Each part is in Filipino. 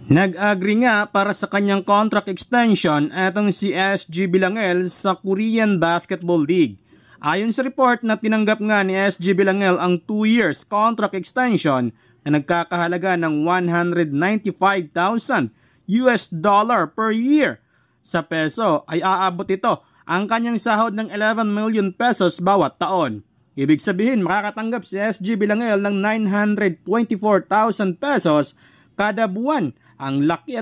Nag-agree nga para sa kanyang contract extension etong si SG Bilangel sa Korean Basketball League. Ayon sa report na tinanggap nga ni SG Bilangel ang 2 years contract extension na nagkakahalaga ng $195,000 per year. Sa peso ay aabot ito ang kanyang sahod ng 11 million pesos bawat taon. Ibig sabihin makakatanggap si SG Bilangel ng 924,000 pesos kada buwan. Ang laki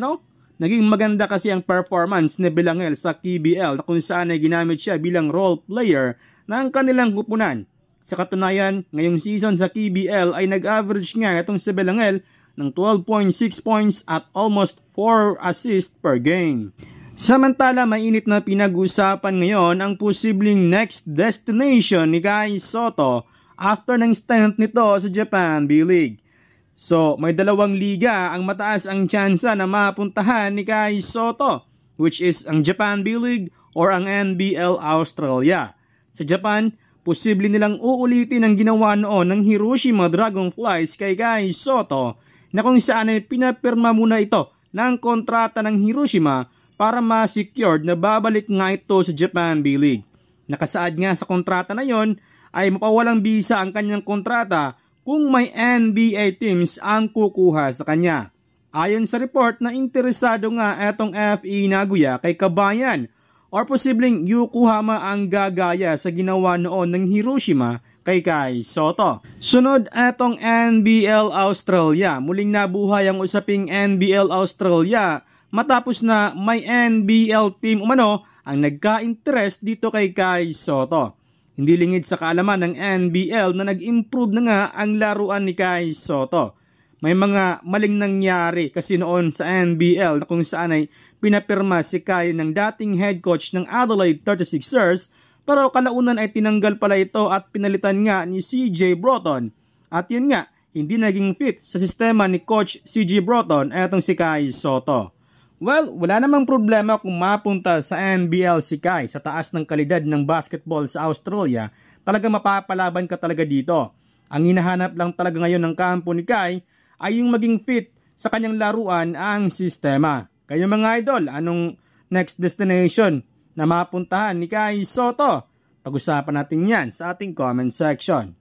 Naging maganda kasi ang performance ni Bilangel sa KBL na kung saan ay ginamit siya bilang role player ng kanilang kupunan. Sa katunayan, ngayong season sa KBL ay nag-average nga itong si Bilangel ng 12.6 points at almost 4 assists per game. Samantala, mainit na pinag-usapan ngayon ang posibleng next destination ni Kai Sotto after ng stint nito sa Japan B-League. So, may dalawang liga ang mataas ang tsansa na mapuntahan ni Kai Sotto, which is ang Japan B-League or ang NBL Australia. Sa Japan, posible nilang uulitin ang ginawa noon ng Hiroshima Dragonflies kay Kai Sotto na kung saan ay pinapirma muna ito ng kontrata ng Hiroshima para ma-secured na babalik nga ito sa Japan B-League. Nakasaad nga sa kontrata na yon ay mapawalang bisa ang kanyang kontrata kung may NBA teams ang kukuha sa kanya. Ayon sa report na interesado nga etong FE Nagoya kay Kabayan or posibleng Yokohama ang gagaya sa ginawa noon ng Hiroshima kay Kai Sotto. Sunod etong NBL Australia. Muling nabuhay ang usaping NBL Australia matapos na may NBL team ang nagka-interest dito kay Kai Sotto. Hindi lingid sa kaalaman ng NBL na nag-improve na nga ang laruan ni Kai Sotto. May mga maling nangyari kasi noon sa NBL na kung saan ay pinapirma si Kai ng dating head coach ng Adelaide 36ers pero kalaunan ay tinanggal pala ito at pinalitan nga ni CJ Broughton. At yun nga, hindi naging fit sa sistema ni Coach CJ Broughton etong si Kai Sotto. Well, wala namang problema kung mapunta sa NBL si Kai sa taas ng kalidad ng basketball sa Australia. Talaga mapapalaban ka talaga dito. Ang hinahanap lang talaga ngayon ng kampo ni Kai ay yung maging fit sa kanyang laruan ang sistema. Kayo mga idol, anong next destination na mapuntahan ni Kai Sotto? Pag-usapan natin yan sa ating comment section.